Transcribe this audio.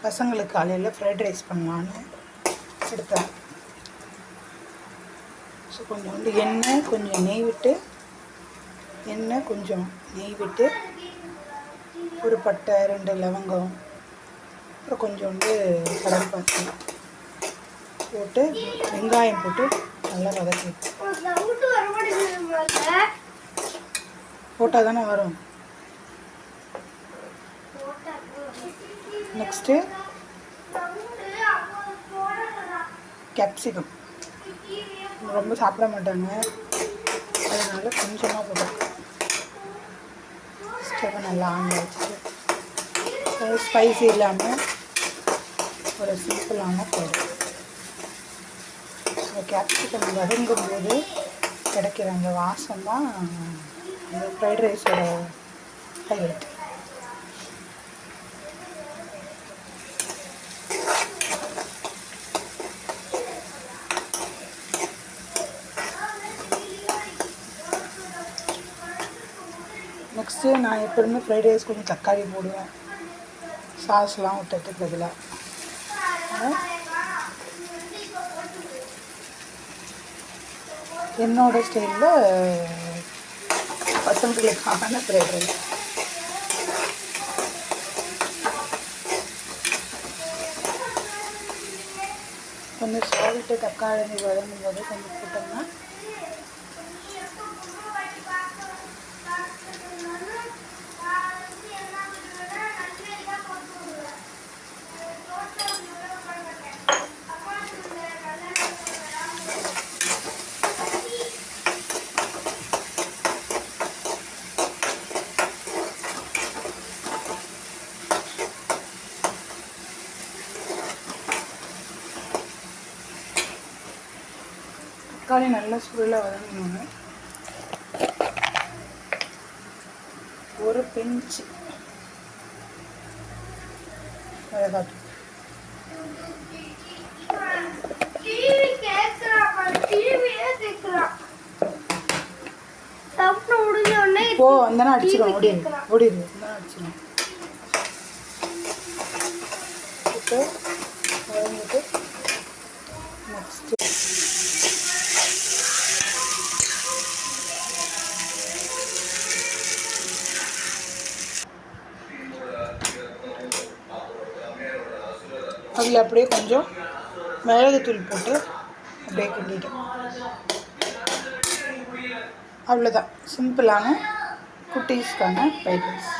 பசங்களுக்கு காலையில் fried rice பண்ணலான்னு எடுத்தேன். ஸோ கொஞ்சோண்டு எண்ணெய் கொஞ்சம் நெய் விட்டு ஒரு பட்டை 2 லவங்கம் அப்புறம் கொஞ்சோண்டு கடலைப்பருப்பு போட்டு வெங்காயம் போட்டு நல்லா வதக்கி போட்டால் தானே வரும். நெக்ஸ்ட்டு கேப்சிகம் ரொம்ப சாப்பிட மாட்டாங்க, அதனால கொஞ்சமாக போட்டேன். ஸ்டவ் நல்லா ஆன் வச்சுட்டு ஸ்பைசி இல்லாமல் ஒரு சிம்பிளான போடும். அந்த கேப்சிகம் வதங்கும் போது கிடைக்கிற அந்த வாசம் தான் அந்த ஃப்ரைட் ரைஸோட ஹைலைட். நெக்ஸ்ட்டு நான் எப்போதுமே ஃப்ரைட் ரைஸ் கொஞ்சம் தக்காளி போடுவேன், சாஸ்லாம் ஊற்றுறதுக்கு பதிலாக. என்னோட ஸ்டைலில் பசங்களுக்கான ஃப்ரைட் ரைஸ். கொஞ்சம் சால்ட்டு தக்காளி வதங்கும் போது கொஞ்சம் போட்டோம்னா தக்காளி நல்லா சுருளை வதங்கணுங்க. ஒரு பிஞ்சு மிளகாத்தூள், போ வந்தானே அடிச்சிடும், ஓடிடு வந்தானே அடிச்சிடும். போட்டு வதங்கிட்டு நெக்ஸ்ட்டு அதில் அப்படியே கொஞ்சம் மிளகுத்தூள் போட்டு அப்படியே கிண்டிட்டேன். அவ்வளோதான், சிம்பிளான குட்டீஸ்க்கான ஃப்ரைட் ரைஸ்.